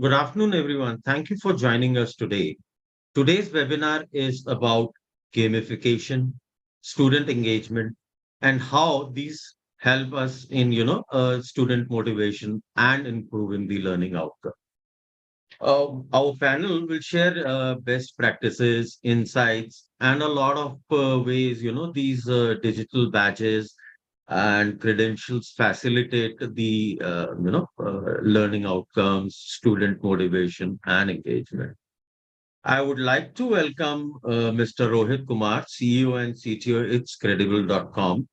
Good afternoon, everyone. Thank you for joining us today. Today's webinar is about gamification, student engagement, and how these help us in, student motivation and improving the learning outcome. Our panel will share best practices, insights, and a lot of ways, these digital badges and credentials facilitate the, learning outcomes, student motivation, and engagement. I would like to welcome Mr. Rohit Kumar, CEO and CTO at itscredible.com.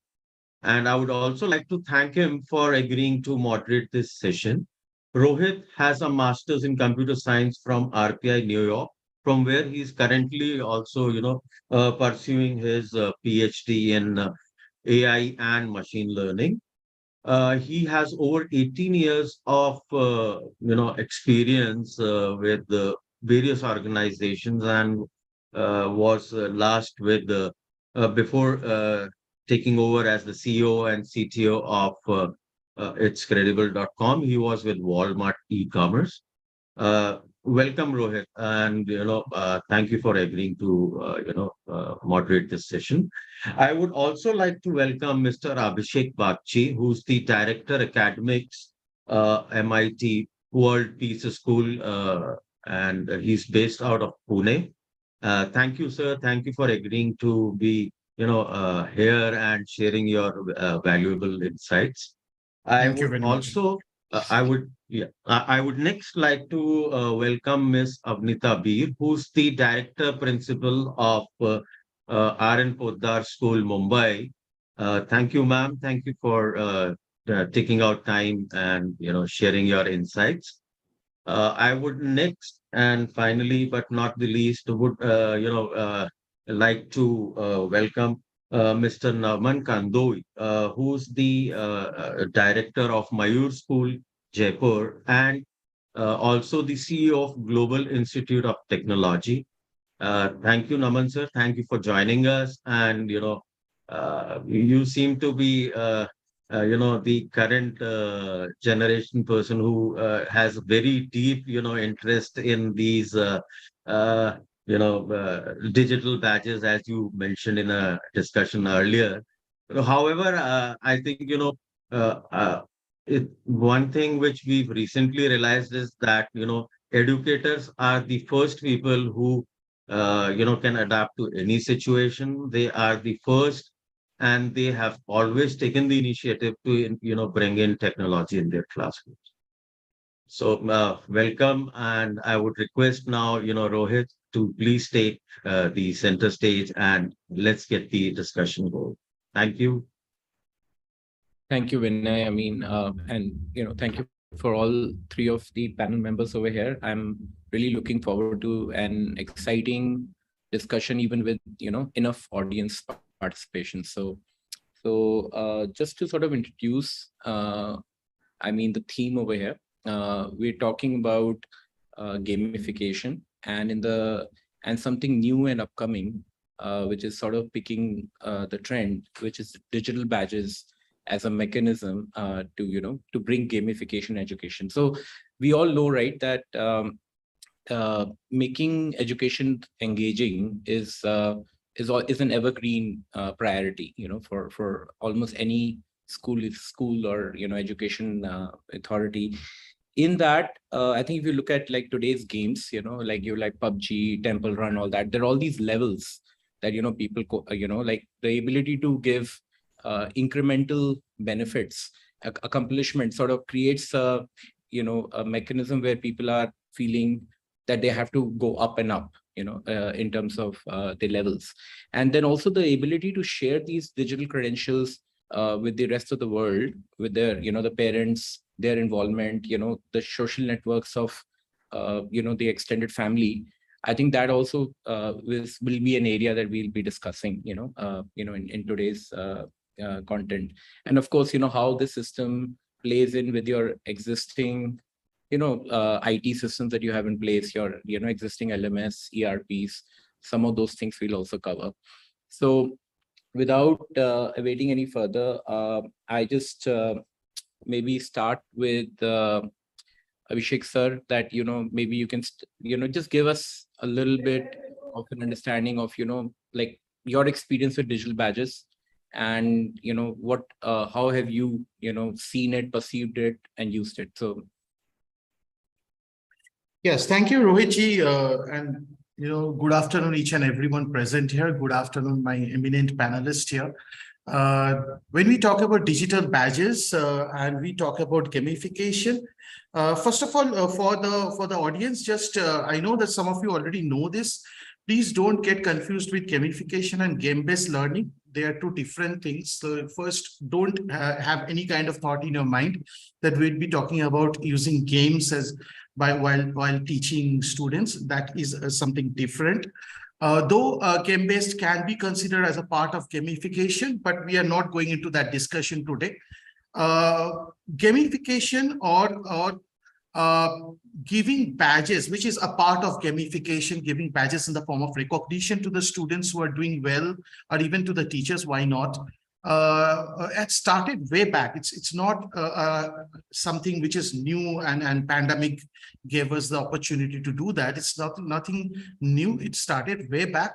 And I would also like to thank him for agreeing to moderate this session. Rohit has a master's in computer science from RPI New York, from where he is currently also, pursuing his PhD in AI and machine learning. He has over 18 years of experience with various organizations and was last with before taking over as the CEO and CTO of it's credible.com. He was with Walmart e-commerce. Welcome, Rohit, and thank you for agreeing to moderate this session. I would also like to welcome Mr. Abhishek Bagchi, who's the Director Academics, MIT World Peace School, and he's based out of Pune. Thank you, sir. Thank you for agreeing to be here and sharing your valuable insights. I Thank you would very much. also, I would next like to welcome Miss Avnita Bir, who's the Director Principal of RN Podar School, Mumbai. Thank you, ma'am. Thank you for taking out time and sharing your insights. I would next and finally, but not the least, would like to welcome Mr. Naman Kandoi, who's the director of Mayur School, Jaipur, and also the CEO of Global Institute of Technology. Thank you, Naman sir. Thank you for joining us. And you seem to be the current generation person who has very deep interest in these digital badges, as you mentioned in a discussion earlier. However, I think one thing which we've recently realized is that educators are the first people who can adapt to any situation. They are the first, and they have always taken the initiative to bring in technology in their classrooms. So welcome, and I would request now Rohit to please take the center stage, and let's get the discussion going. Thank you. Thank you, Vinay. Thank you for all three of the panel members over here. I'm really looking forward to an exciting discussion, even with enough audience participation. So just to sort of introduce, the theme over here. We're talking about gamification, and something new and upcoming, which is sort of picking the trend, which is digital badges as a mechanism to bring gamification education. So we all know, right, that making education engaging is an evergreen priority, for almost any school or education authority. In that, I think if you look at like today's games, like PUBG, Temple Run, all that, there are all these levels that people like the ability to give incremental benefits, accomplishment sort of creates a mechanism where people are feeling that they have to go up and up, in terms of the levels. And then also the ability to share these digital credentials with the rest of the world, with their, the parents, their involvement, the social networks of, the extended family. I think that also will be an area that we'll be discussing, in today's content. And of course, how this system plays in with your existing, IT systems that you have in place, your, existing LMS, ERPs, some of those things we'll also cover. So without awaiting any further, I just maybe start with Abhishek sir, that maybe you can just give us a little bit of an understanding of like your experience with digital badges, and what how have you seen it, perceived it, and used it. So Yes, thank you, Rohitji, and good afternoon, each and everyone present here. Good afternoon, my eminent panelist here. When we talk about digital badges and we talk about gamification, first of all, for the audience, just I know that some of you already know this. Please don't get confused with gamification and game-based learning. They are two different things. So first, don't have any kind of thought in your mind that we'd be talking about using games as while teaching students. That is something different. Though game-based can be considered as a part of gamification, but we are not going into that discussion today. Gamification or giving badges, which is a part of gamification, giving badges in the form of recognition to the students who are doing well, or even to the teachers, why not? It started way back. It's not something which is new, and pandemic gave us the opportunity to do that. It's nothing new. It started way back.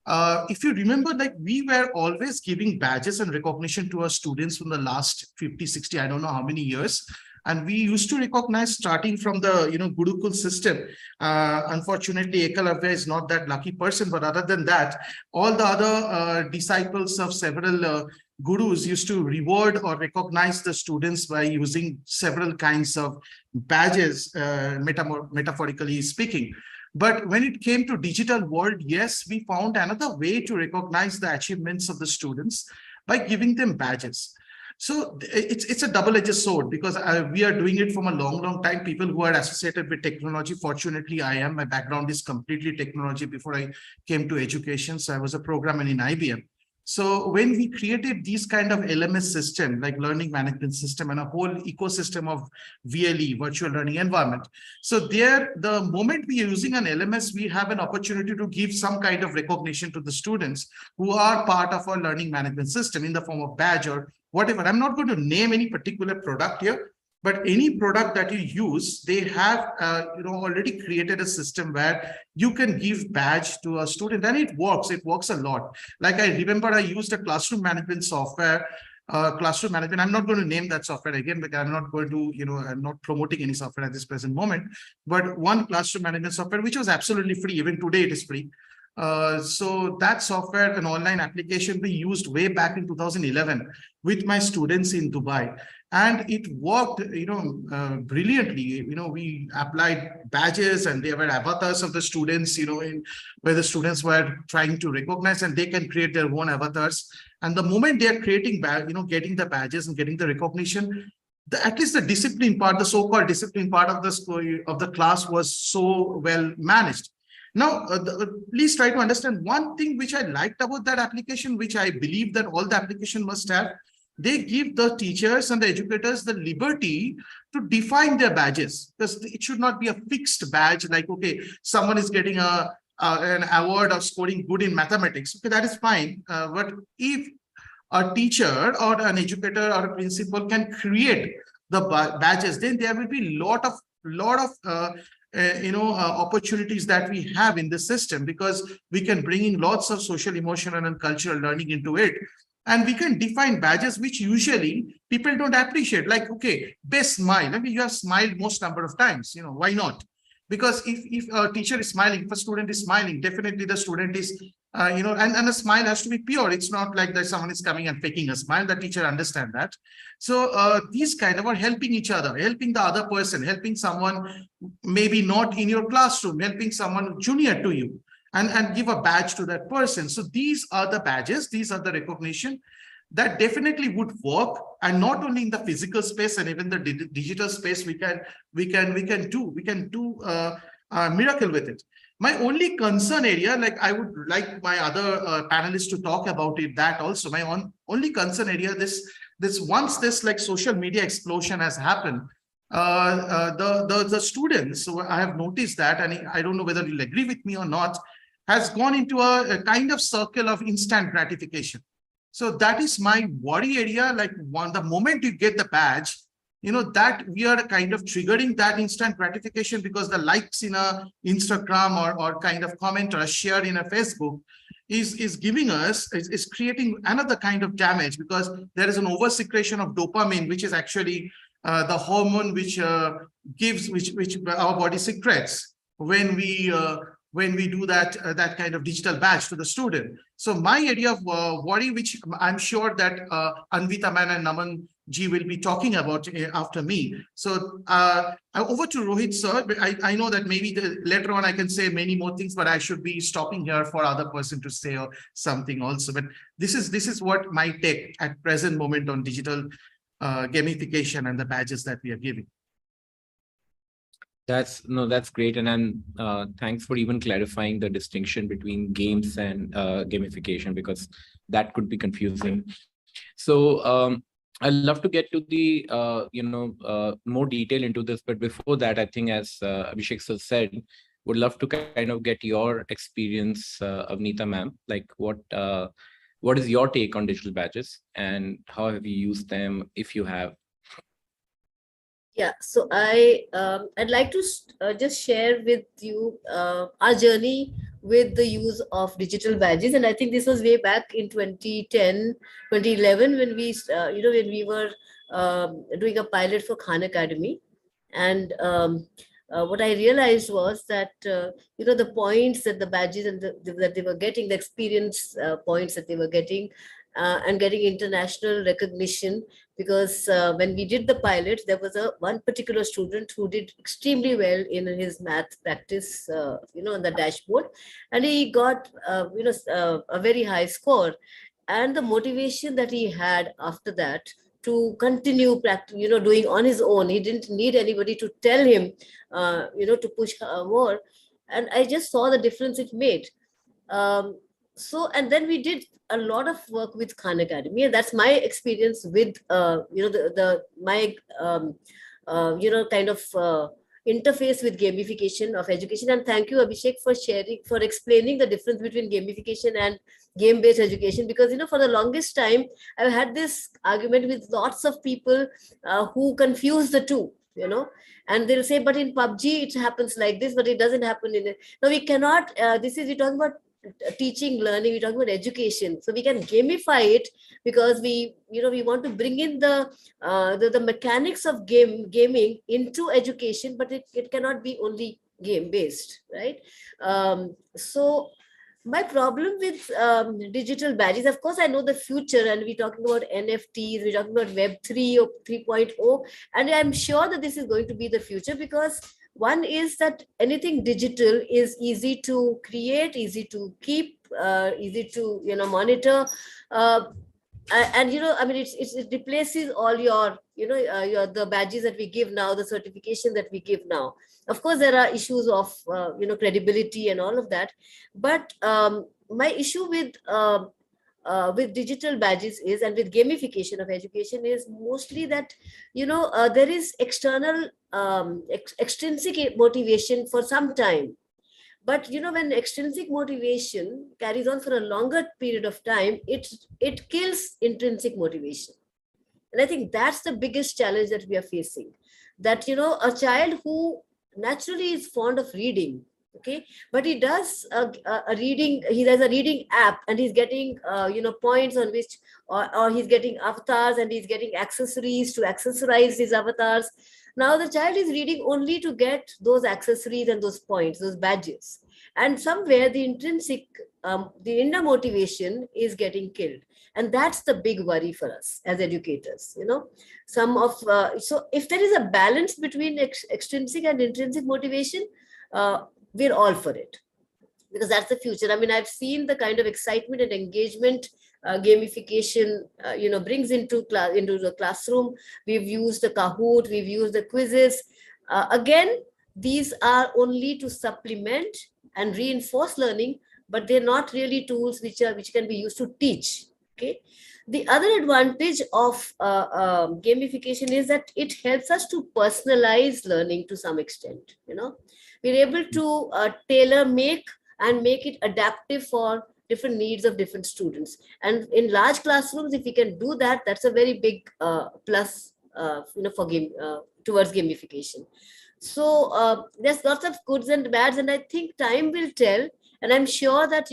If you remember, like, we were always giving badges and recognition to our students from the last 50, 60, I don't know how many years. And we used to recognize starting from the Gurukul system. Unfortunately, Ekalavya is not that lucky person, but other than that, all the other disciples of several gurus used to reward or recognize the students by using several kinds of badges, metaphorically speaking. But when it came to digital world, yes, we found another way to recognize the achievements of the students by giving them badges. So it's a double-edged sword, because we are doing it from a long time. People who are associated with technology, fortunately, I am. My background is completely technology before I came to education. So I was a programmer in IBM. So when we created these kind of LMS system, like learning management system, and a whole ecosystem of VLE, virtual learning environment. So there, the moment we are using an LMS, we have an opportunity to give some kind of recognition to the students who are part of our learning management system in the form of badge or whatever. I'm not going to name any particular product here, but any product that you use, they have already created a system where you can give badge to a student, and it works. It works a lot. Like, I remember I used a classroom management software. Classroom management. I'm not going to name that software again, because I'm not going to, I'm not promoting any software at this present moment. But one classroom management software, which was absolutely free. Even today, it is free. So that software, an online application, we used way back in 2011 with my students in Dubai, and it worked, brilliantly. We applied badges, and they were avatars of the students, where the students were trying to recognize, and they can create their own avatars. And the moment they are creating getting the badges and getting the recognition, at least the discipline part, the so-called discipline part of the class was so well managed. Now, please try to understand one thing which I liked about that application, which I believe that all the application must have. They give the teachers and the educators the liberty to define their badges, because it should not be a fixed badge. Like, okay, someone is getting an award of scoring good in mathematics. Okay, that is fine. But if a teacher or an educator or a principal can create the badges, then there will be lot of opportunities that we have in the system, because we can bring in lots of social, emotional, and cultural learning into it. And we can define badges which usually people don't appreciate. Like, okay, best smile. I mean, you have smiled most number of times, why not? Because if a teacher is smiling, if a student is smiling, definitely the student is, and a smile has to be pure. It's not like that someone is coming and faking a smile. The teacher understand that. So these kind of are helping each other, helping the other person, helping someone maybe not in your classroom, helping someone junior to you, and give a badge to that person. So these are the badges, these are the recognition that definitely would work, and not only in the physical space, and even the digital space. We can do a miracle with it. My only concern area, like, I would like my other panelists to talk about it, that also my only concern area, this once this like social media explosion has happened, the students, so I have noticed that, and I don't know whether you'll agree with me or not, has gone into a kind of circle of instant gratification. So that is my worry area. Like, the moment you get the badge, that we are kind of triggering that instant gratification, because the likes in a Instagram or kind of comment or a share in a Facebook is giving us, is creating another kind of damage, because there is an over secretion of dopamine, which is actually the hormone which which our body secretes when we do that kind of digital badge to the student. So my area of worry, which I'm sure that Avnita ma'am and Naman ji will be talking about after me. So over to Rohit sir. I know that maybe later on I can say many more things, but I should be stopping here for other person to say something also. But this is what my take at present moment on digital gamification and the badges that we are giving. That's great. And thanks for even clarifying the distinction between games and gamification, because that could be confusing. So I'd love to get to the more detail into this, but before that, I think, as Abhishek sir said, would love to kind of get your experience, Avnita ma'am. Like, what is your take on digital badges, and how have you used them, if you have? Yeah, so I'd like to just share with you our journey with the use of digital badges. And I think this was way back in 2010, 2011, when we when we were doing a pilot for Khan Academy. And what I realized was that the points that the badges and that they were getting, the experience points that they were getting, and getting international recognition, because when we did the pilot, there was one particular student who did extremely well in his math practice, on the dashboard, and he got a very high score. And the motivation that he had after that to continue practice, doing on his own, he didn't need anybody to tell him, to push more. And I just saw the difference it made. And then we did a lot of work with Khan Academy, and that's my experience with my kind of interface with gamification of education. And thank you, Abhishek, for explaining the difference between gamification and game-based education, because for the longest time I've had this argument with lots of people who confuse the two, and they'll say, but in PUBG it happens like this, but it doesn't happen in it. No, we cannot. We're talking about teaching, learning, we're talking about education. So we can gamify it, because we want to bring in the mechanics of gaming into education, but it cannot be only game based, right? So my problem with digital badges, of course, I know the future, and we're talking about NFTs, we're talking about Web 3 or 3.0, and I'm sure that this is going to be the future, because one is that anything digital is easy to create, easy to keep, easy to monitor, and it replaces all your the badges that we give now, the certification that we give now. Of course, there are issues of credibility and all of that, but my issue with digital badges is, and with gamification of education, is mostly that there is external extrinsic motivation for some time, but when extrinsic motivation carries on for a longer period of time, it kills intrinsic motivation. And I think that's the biggest challenge that we are facing, that a child who naturally is fond of reading, okay, but he does a reading, he has a reading app, and he's getting points on which, or he's getting avatars, and he's getting accessories to accessorize his avatars. Now the child is reading only to get those accessories and those points, those badges, and somewhere the intrinsic the inner motivation is getting killed. And that's the big worry for us as educators. So if there is a balance between extrinsic and intrinsic motivation, we're all for it, because that's the future. I mean, I've seen the kind of excitement and engagement gamification brings into the classroom. We've used the Kahoot, we've used the quizzes. Again, these are only to supplement and reinforce learning, but they're not really tools which can be used to teach. Okay. The other advantage of gamification is that it helps us to personalize learning to some extent. We're able to tailor make it adaptive for different needs of different students. And in large classrooms, if we can do that, that's a very big plus for towards gamification. So there's lots of goods and bads, and I think time will tell. And I'm sure that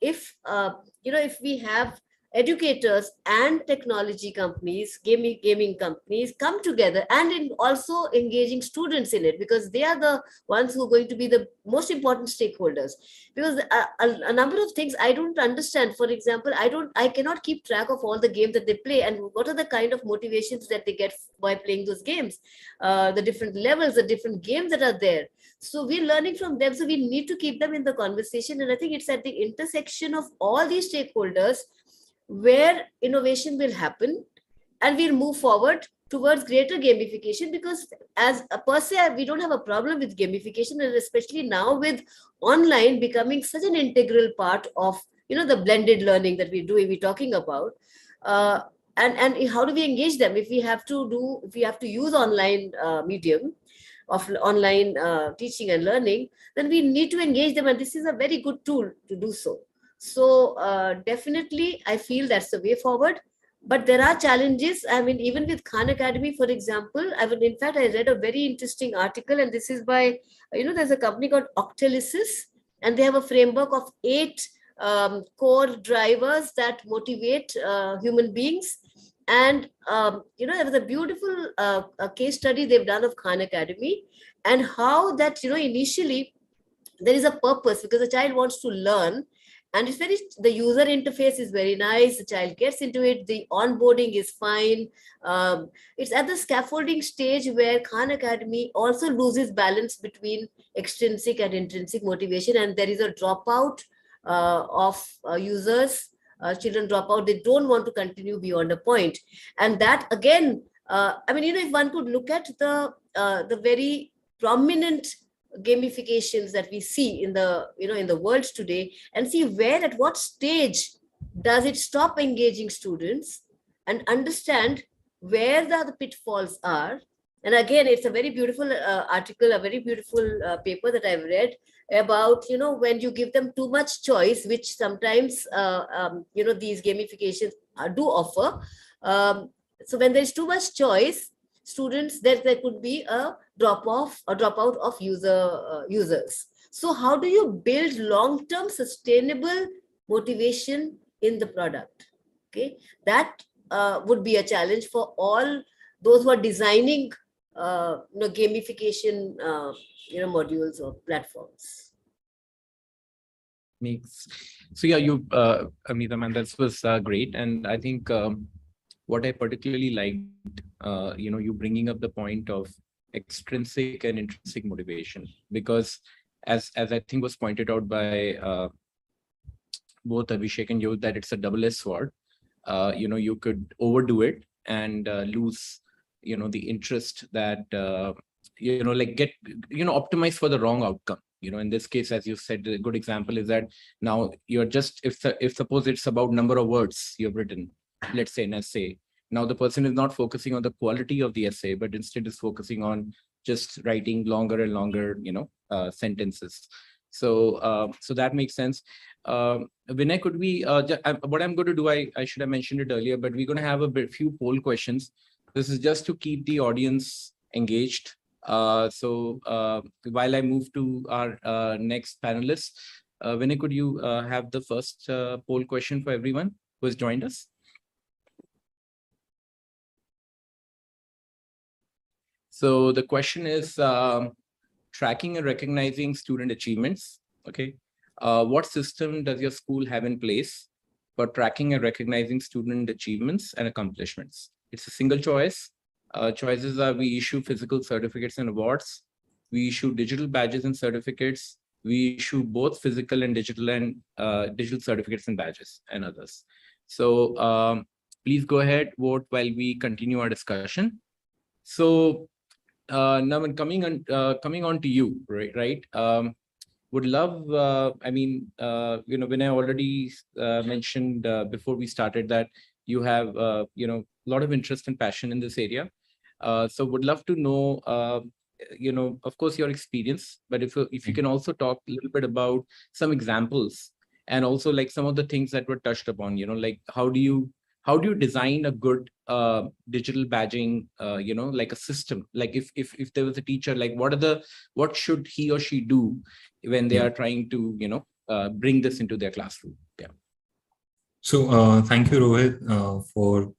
if we have educators and technology companies, gaming companies come together, and in also engaging students in it, because they are the ones who are going to be the most important stakeholders. Because a number of things I don't understand. For example, I cannot keep track of all the games that they play, and what are the kind of motivations that they get by playing those games, the different levels, the different games that are there. So we're learning from them. So we need to keep them in the conversation. And I think it's at the intersection of all these stakeholders where innovation will happen, and we'll move forward towards greater gamification. Because as a per se, we don't have a problem with gamification, and especially now with online becoming such an integral part of the blended learning that we're talking about. And how do we engage them if we have to use online medium of online teaching and learning? Then we need to engage them, and this is a very good tool to do so. So definitely, I feel that's the way forward. But there are challenges. I mean, even with Khan Academy, for example, I read a very interesting article, and this is by, there's a company called Octalysis, and they have a framework of 8 core drivers that motivate human beings. And, there was a beautiful case study they've done of Khan Academy, and how that, initially there is a purpose, because the child wants to learn. And the user interface is very nice. The child gets into it. The onboarding is fine. It's at the scaffolding stage where Khan Academy also loses balance between extrinsic and intrinsic motivation. And there is a dropout of users. Children drop out. They don't want to continue beyond a point. And that again, if one could look at the very prominent gamifications that we see in the world today, and see at what stage does it stop engaging students, and understand where the pitfalls are. And again, it's a very beautiful article, a very beautiful paper that I've read about, when you give them too much choice, which sometimes, these gamifications do offer. So when there's too much choice, students, there could be a dropout of users. So how do you build long-term sustainable motivation in the product? Okay, that would be a challenge for all those who are designing gamification modules or platforms. So yeah, Avnita, man, that was great. And I think what I particularly liked, you bringing up the point of extrinsic and intrinsic motivation, because as I think was pointed out by both Abhishek and you, that it's a double-edged sword. You could overdo it and lose, the interest that, get, optimize for the wrong outcome. In this case, as you said, a good example is that now you're just, if suppose it's about number of words you've written, let's say an essay. Now the person is not focusing on the quality of the essay, but instead is focusing on just writing longer and longer, sentences. So that makes sense. Vinay, could we, what I'm going to do, I should have mentioned it earlier, but we're going to have a few poll questions. This is just to keep the audience engaged. So while I move to our next panelist, Vinay, could you have the first poll question for everyone who has joined us? So the question is tracking and recognizing student achievements. Okay. What system does your school have in place for tracking and recognizing student achievements and accomplishments? It's a single choice. Choices are: we issue physical certificates and awards, we issue digital badges and certificates, we issue both physical and digital certificates and badges, and others. So please go ahead, vote while we continue our discussion. So Naman, coming on to you, right? Would love, when I already mentioned before we started that you have, a lot of interest and passion in this area. So would love to know, of course, your experience, but if you can also talk a little bit about some examples, and also like some of the things that were touched upon, like how do you how do you design a good digital badging, like a system? Like if there was a teacher, like what should he or she do when they are trying to, bring this into their classroom? Yeah. So thank you, Rohit, for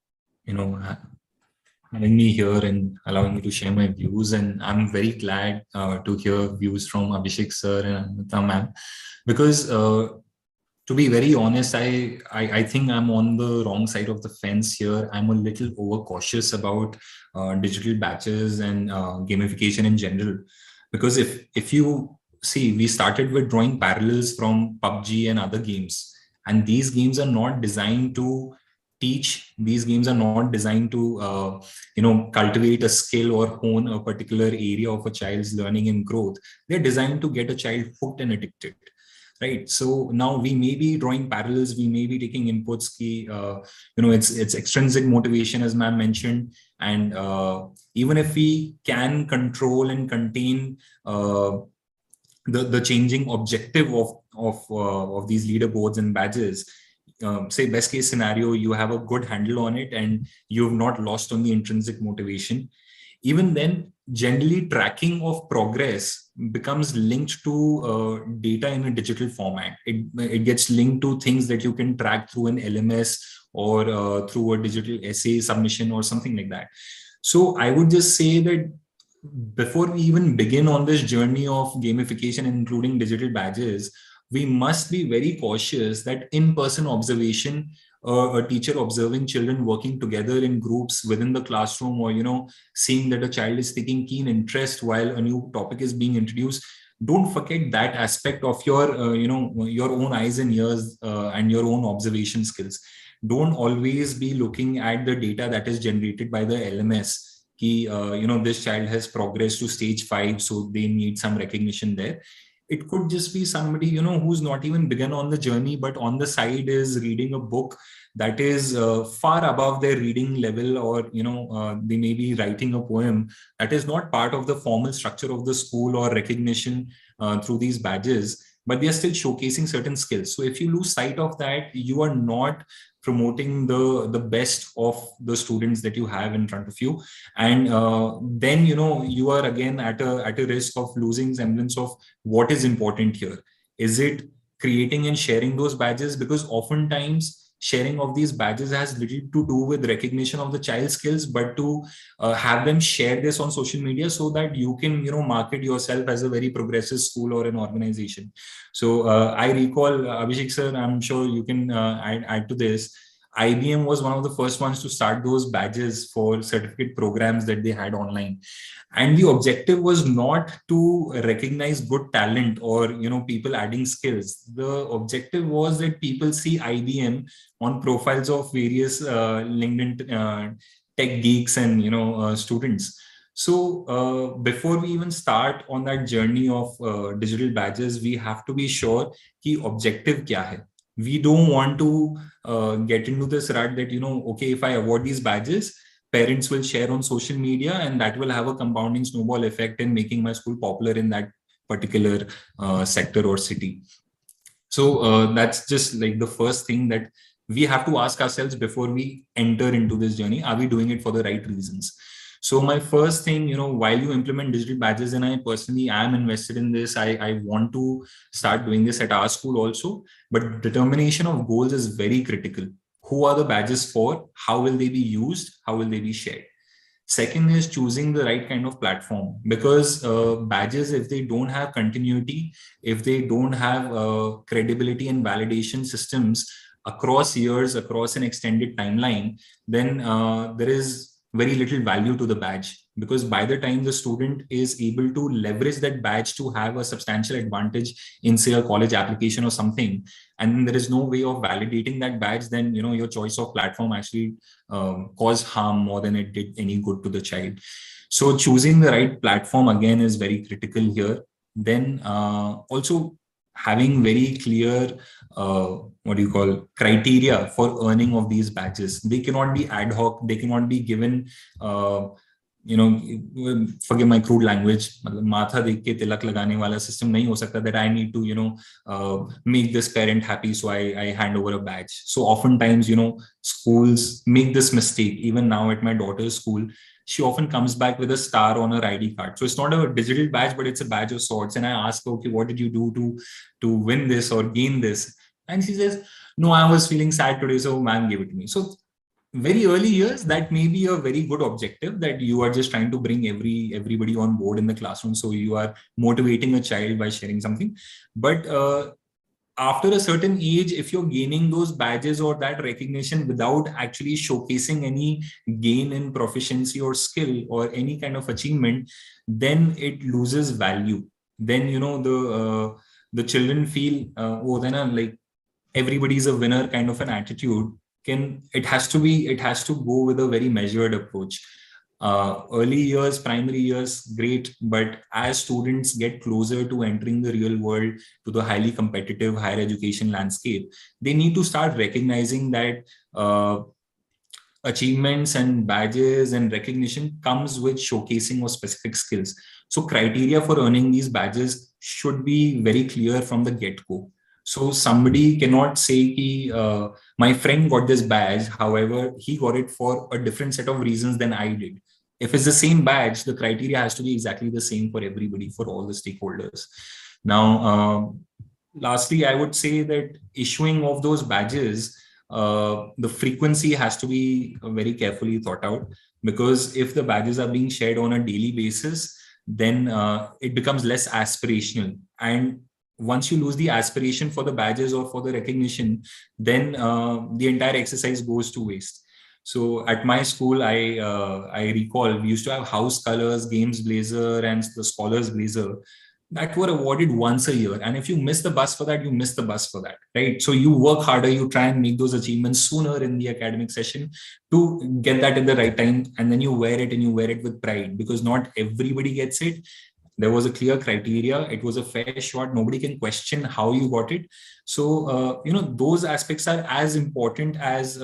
having me here and allowing me to share my views. And I'm very glad to hear views from Abhishek sir and Amrita ma'am, because to be very honest, I think I'm on the wrong side of the fence here. I'm a little overcautious about digital batches and gamification in general, because if you see, we started with drawing parallels from PUBG and other games, and these games are not designed to teach. These games are not designed to cultivate a skill or hone a particular area of a child's learning and growth. They're designed to get a child hooked and addicted, right? So now we may be drawing parallels, we may be taking inputs key, it's extrinsic motivation, as ma'am mentioned. And even if we can control and contain the changing objective of these leaderboards and badges, say best case scenario, you have a good handle on it and you've not lost on the intrinsic motivation. Even then, generally tracking of progress becomes linked to data in a digital format. It gets linked to things that you can track through an LMS or through a digital essay submission or something like that. So I would just say that before we even begin on this journey of gamification, including digital badges, we must be very cautious that in-person observation, a teacher observing children working together in groups within the classroom, or seeing that a child is taking keen interest while a new topic is being introduced, don't forget that aspect of your your own eyes and ears and your own observation skills. Don't always be looking at the data that is generated by the LMS. This child has progressed to stage 5, so they need some recognition there. It could just be somebody, who's not even begun on the journey, but on the side is reading a book that is far above their reading level, or, they may be writing a poem that is not part of the formal structure of the school or recognition through these badges, but they are still showcasing certain skills. So if you lose sight of that, you are not promoting the best of the students that you have in front of you. And then, you are again at a risk of losing semblance of what is important here. Is it creating and sharing those badges? Because oftentimes sharing of these badges has little to do with recognition of the child's skills, but to have them share this on social media so that you can, market yourself as a very progressive school or an organization. So I recall, Abhishek sir, I'm sure you can add to this. IBM was one of the first ones to start those badges for certificate programs that they had online. And the objective was not to recognize good talent or, people adding skills. The objective was that people see IBM on profiles of various LinkedIn tech geeks and, students. So before we even start on that journey of digital badges, we have to be sure कि objective क्या है. We don't want to get into this rut that, okay, if I award these badges, parents will share on social media and that will have a compounding snowball effect in making my school popular in that particular sector or city. So that's just like the first thing that we have to ask ourselves before we enter into this journey. Are we doing it for the right reasons? So my first thing, while you implement digital badges, and I personally am invested in this, I want to start doing this at our school also, but determination of goals is very critical. Who are the badges for? How will they be used? How will they be shared? Second is choosing the right kind of platform, because badges, if they don't have continuity, if they don't have credibility and validation systems across years, across an extended timeline, then there is very little value to the badge, because by the time the student is able to leverage that badge to have a substantial advantage in, say, a college application or something, and there is no way of validating that badge, then your choice of platform actually caused harm more than it did any good to the child. So choosing the right platform again is very critical here. Then also having very clear criteria for earning of these badges. They cannot be ad hoc. They cannot be given forgive my crude language, मतलब माथा देख के तिलक लगाने वाला system नहीं हो सकता that I need to, make this parent happy, so I hand over a badge. So oftentimes, schools make this mistake. Even now at my daughter's school, she often comes back with a star on her ID card. So it's not a digital badge, but it's a badge of sorts. And I ask her, okay, what did you do to win this or gain this? And she says, no, I was feeling sad today, so ma'am gave it to me. So very early years, that may be a very good objective, that you are just trying to bring everybody on board in the classroom, so you are motivating a child by sharing something. But after a certain age, if you're gaining those badges or that recognition without actually showcasing any gain in proficiency or skill or any kind of achievement, then it loses value. Then the children feel, oh, then like everybody's a winner kind of an attitude. It has to go with a very measured approach. Early years, primary years, great, but as students get closer to entering the real world, to the highly competitive higher education landscape, they need to start recognizing that achievements and badges and recognition comes with showcasing of specific skills. So criteria for earning these badges should be very clear from the get-go. So somebody cannot say ki, my friend got this badge, however, he got it for a different set of reasons than I did. If it's the same badge, the criteria has to be exactly the same for everybody, for all the stakeholders. Now, lastly, I would say that issuing of those badges, the frequency has to be very carefully thought out, because if the badges are being shared on a daily basis, then it becomes less aspirational. And once you lose the aspiration for the badges or for the recognition, then the entire exercise goes to waste. So at my school, I recall we used to have house colors, games blazer, and the scholars blazer that were awarded once a year. And if you miss the bus for that, you miss the bus for that, right? So you work harder, you try and make those achievements sooner in the academic session to get that at the right time. And then you wear it, and you wear it with pride, because not everybody gets it. There was a clear criteria. It was a fair shot. Nobody can question how you got it. So, those aspects are as important as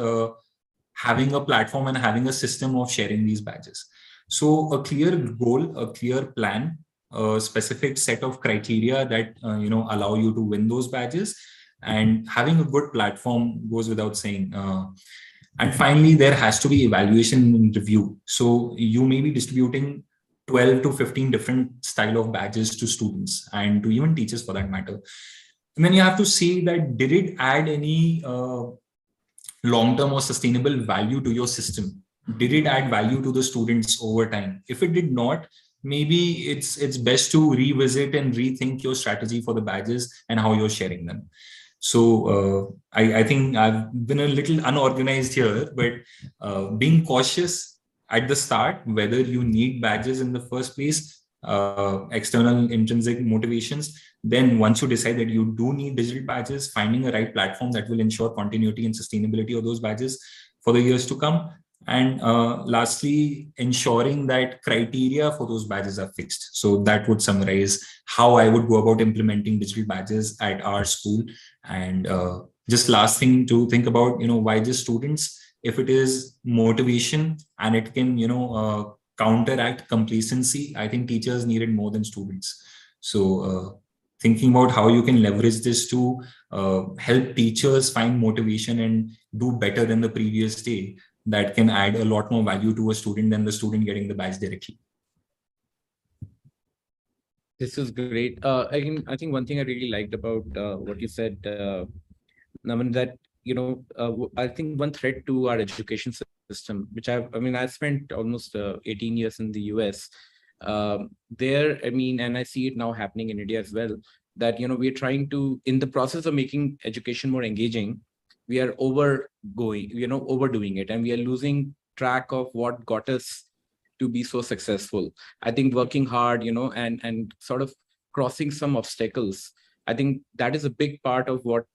having a platform and having a system of sharing these badges. So a clear goal, a clear plan, a specific set of criteria that, allow you to win those badges, and having a good platform goes without saying. And finally, there has to be evaluation and review. So you may be distributing 12 to 15 different style of badges to students and to even teachers for that matter. And then you have to see that, did it add any long-term or sustainable value to your system? Did it add value to the students over time? If it did not, maybe it's best to revisit and rethink your strategy for the badges and how you're sharing them. So I think I've been a little unorganized here, but being cautious at the start, whether you need badges in the first place, external intrinsic motivations. Then once you decide that you do need digital badges, finding a right platform that will ensure continuity and sustainability of those badges for the years to come. And lastly, ensuring that criteria for those badges are fixed. So that would summarize how I would go about implementing digital badges at our school. And just last thing to think about, why just students? If it is motivation and it can, counteract complacency, I think teachers need it more than students. So thinking about how you can leverage this to help teachers find motivation and do better than the previous day, that can add a lot more value to a student than the student getting the badge directly. This is great. I think one thing I really liked about what you said, Naman, that I think one threat to our education system, which I spent almost 18 years in the US. There, and I see it now happening in India as well, that we're trying to, in the process of making education more engaging, we are overdoing it, and we are losing track of what got us to be so successful. I think working hard, and sort of crossing some obstacles, I think that is a big part of what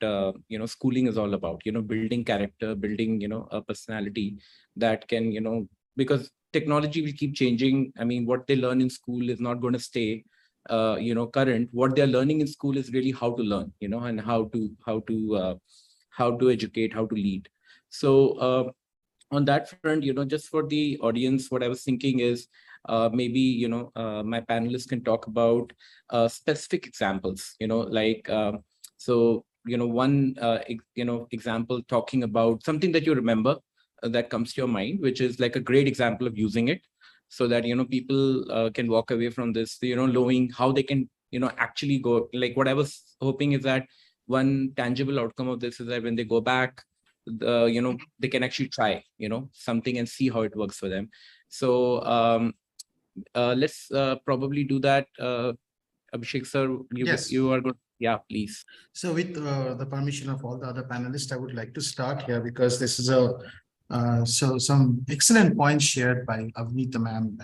schooling is all about. Building character, building a personality that can because technology will keep changing. What they learn in school is not going to stay current. What they're learning in school is really how to learn, and how to educate, how to lead. So on that front, just for the audience, what I was thinking is, maybe, my panelists can talk about specific examples, like, so, one, example talking about something that you remember that comes to your mind, which is like a great example of using it, so that, people can walk away from this, knowing how they can, actually go. Like, what I was hoping is that one tangible outcome of this is that when they go back, they can actually try, something and see how it works for them. So let's probably do that. Abhishek sir, Yes. you are good. Yeah, please. So with the permission of all the other panelists, I would like to start here because this is a so some excellent points shared by Avnita ma'am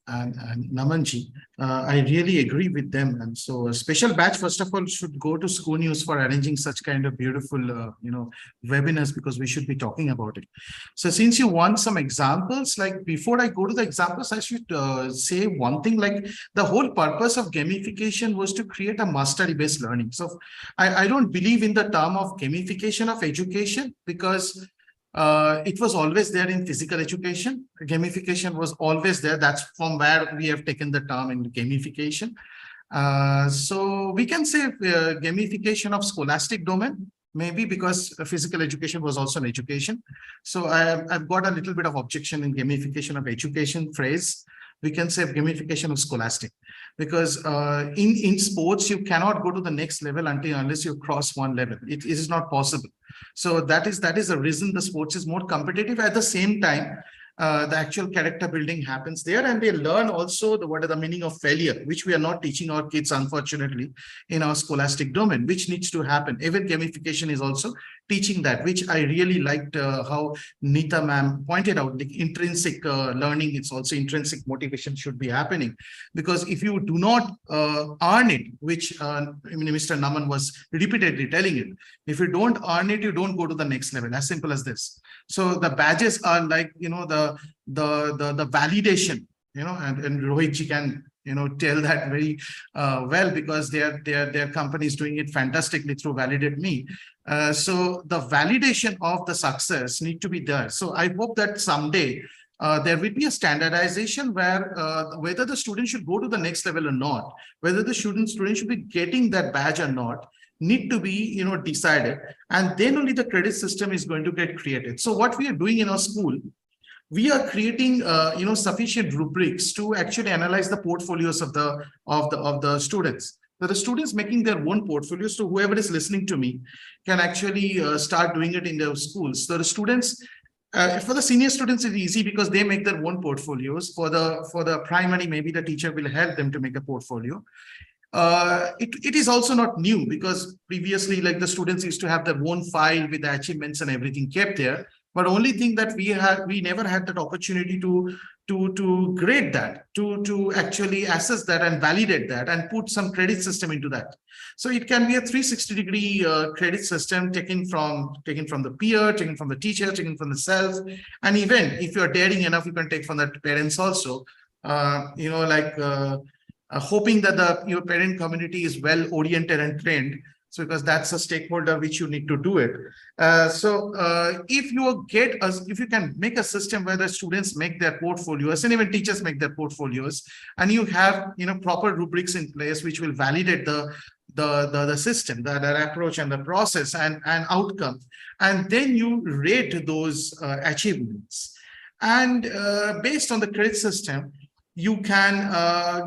and Namanji. I really agree with them. And so a special batch, first of all, should go to School News for arranging such kind of beautiful, webinars, because we should be talking about it. So since you want some examples, like before I go to the examples, I should say one thing, like the whole purpose of gamification was to create a mastery-based learning. So I don't believe in the term of gamification of education, because it was always there in physical education. Gamification was always there. That's from where we have taken the term in gamification. So we can say gamification of scholastic domain, maybe because physical education was also an education. So I've got a little bit of objection in gamification of education phrase. We can say gamification of scholastic, because in sports, you cannot go to the next level unless you cross one level. It is not possible. So that is the reason the sports is more competitive. At the same time, the actual character building happens there, and they learn also what is the meaning of failure, which we are not teaching our kids, unfortunately, in our scholastic domain, which needs to happen. Even gamification is also teaching that, which I really liked how Nita ma'am pointed out. The intrinsic learning, it's also intrinsic motivation should be happening, because if you do not earn it, which Mr. Naman was repeatedly telling it, if you don't earn it, you don't go to the next level. As simple as this. So the badges are like, the validation, and Rohit ji can, tell that very well, because their company is doing it fantastically through ValidateMe. So the validation of the success need to be there. So I hope that someday there will be a standardization where whether the student should go to the next level or not, whether the student should be getting that badge or not, need to be decided, and then only the credit system is going to get created. So what we are doing in our school, we are creating sufficient rubrics to actually analyze the portfolios of the students. So the students making their own portfolios, so whoever is listening to me can actually start doing it in their schools. So the students, for the senior students, it's easy because they make their own portfolios. For the primary, maybe the teacher will help them to make a portfolio. It is also not new, because previously, like, the students used to have their own file with the achievements and everything kept there. But only thing that we never had that opportunity to grade that, to actually assess that and validate that and put some credit system into that. So it can be a 360-degree credit system taken from the peer, taken from the teacher, taken from the self, and even if you are daring enough, you can take from the parents also. Hoping that your parent community is well oriented and trained, so because that's a stakeholder which you need to do it. If you can make a system where the students make their portfolios and even teachers make their portfolios, and you have proper rubrics in place which will validate the system, the approach and the process and outcome, and then you rate those achievements, and based on the credit system, you can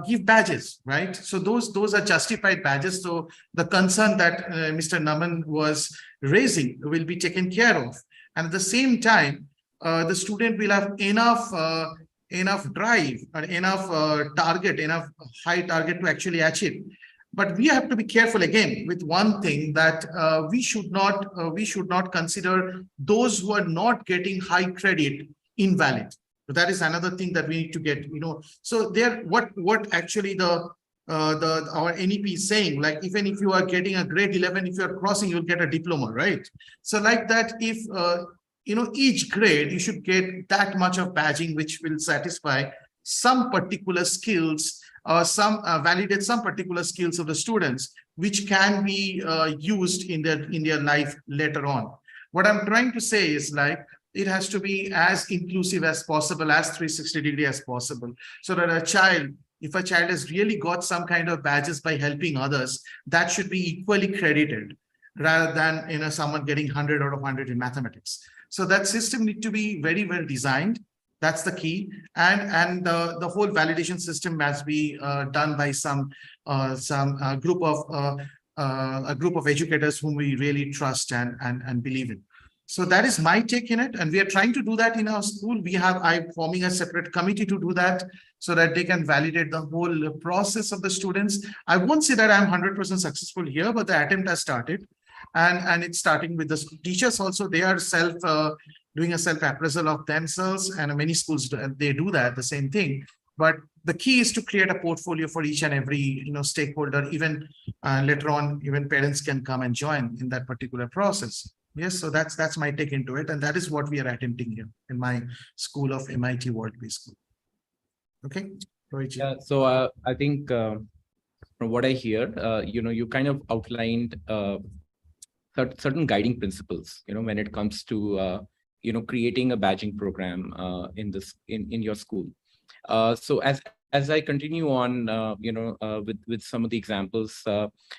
give badges, right? So those are justified badges. So the concern that Mr. Naman was raising will be taken care of. And at the same time, the student will have enough drive or enough enough high target to actually achieve. But we have to be careful again with one thing, that we should not consider those who are not getting high credit invalid. So that is another thing that we need to get, So there, what actually our NEP is saying, like, even if you are getting a grade 11, if you are crossing, you'll get a diploma, right? So like that, if each grade, you should get that much of badging, which will satisfy some particular skills or validate some particular skills of the students, which can be used in their life later on. What I'm trying to say is, like, it has to be as inclusive as possible, as 360-degree as possible, so that if a child has really got some kind of badges by helping others, that should be equally credited, rather than someone getting 100 out of 100 in mathematics. So that system need to be very well designed. That's the key, and the whole validation system must be done by some group of educators whom we really trust and believe in. So that is my take in it, and we are trying to do that in our school. I'm forming a separate committee to do that, so that they can validate the whole process of the students. I won't say that I'm 100% successful here, but the attempt has started, and it's starting with the teachers also. They are doing a self-appraisal of themselves, and many schools they do that, the same thing. But the key is to create a portfolio for each and every stakeholder. Even later on, even parents can come and join in that particular process. Yes, so that's my take into it, and that is what we are attempting here in my school of MIT World-Based School. Okay, Rohit. Yeah, so I think from what I hear, you kind of outlined certain guiding principles, when it comes to creating a badging program in your school. So as I continue on, with some of the examples,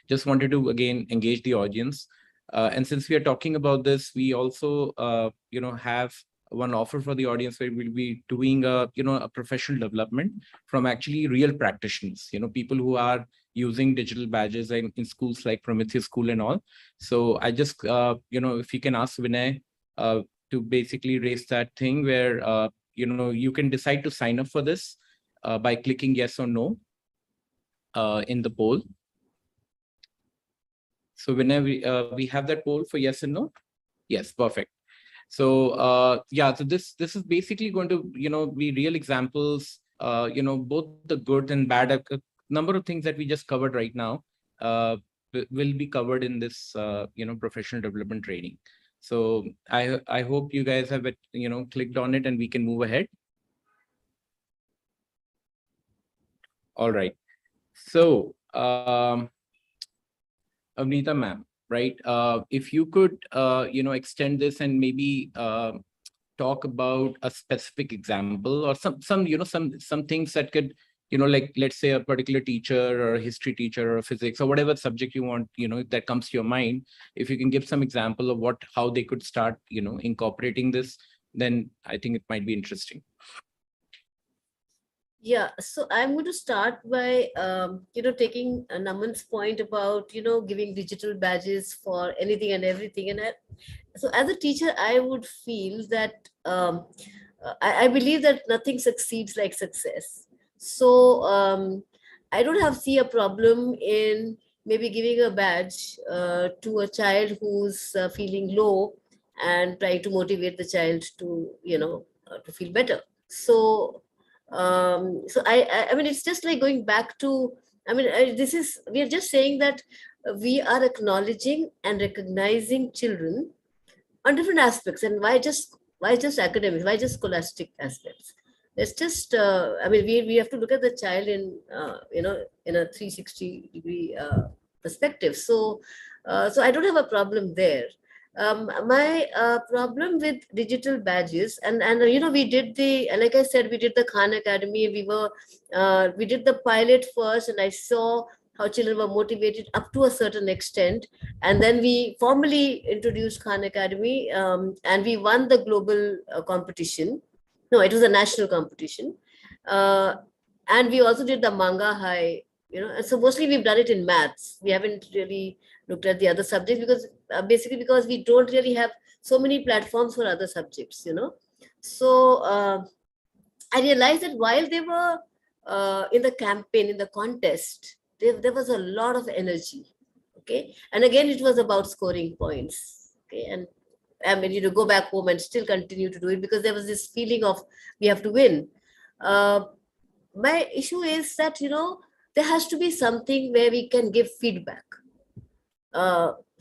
just wanted to again engage the audience. And since we are talking about this, we also, have one offer for the audience where we'll be doing a professional development from actually real practitioners, people who are using digital badges in schools like Prometheus School and all. So I just, if you can ask Vinay to basically raise that thing where, you can decide to sign up for this by clicking yes or no in the poll. So whenever we have that poll for yes and no, yes, perfect. So yeah, so this is basically going to be real examples. Both the good and bad. A number of things that we just covered right now will be covered in this professional development training. So I hope you guys have clicked on it and we can move ahead. All right. So Avnita ma'am, right? If you could, extend this and maybe talk about a specific example or some things that could, like let's say a particular teacher or a history teacher or physics or whatever subject you want, that comes to your mind. If you can give some example of how they could start, incorporating this, then I think it might be interesting. Yeah, so I'm going to start by, taking Naman's point about, giving digital badges for anything and everything. And so as a teacher, I would feel that I believe that nothing succeeds like success. So I don't see a problem in maybe giving a badge to a child who's feeling low and trying to motivate the child to, to feel better. So I mean, it's just like going back to, we are just saying that we are acknowledging and recognizing children on different aspects. And why just academics? Why just scholastic aspects? It's just, we have to look at the child in, in a 360-degree perspective. So I don't have a problem there. My problem with digital badges, and we did like I said, we did the Khan Academy. We did the pilot first, and I saw how children were motivated up to a certain extent, and then we formally introduced Khan Academy, and we won the global competition. No, it was a national competition, and we also did the manga high. And so mostly we've done it in maths. We haven't really looked at the other subjects because because we don't really have so many platforms for other subjects, So I realized that while they were in the campaign, in the contest, there was a lot of energy. Okay. And again, it was about scoring points. Okay. And go back home and still continue to do it because there was this feeling of we have to win. My issue is that, there has to be something where we can give feedback.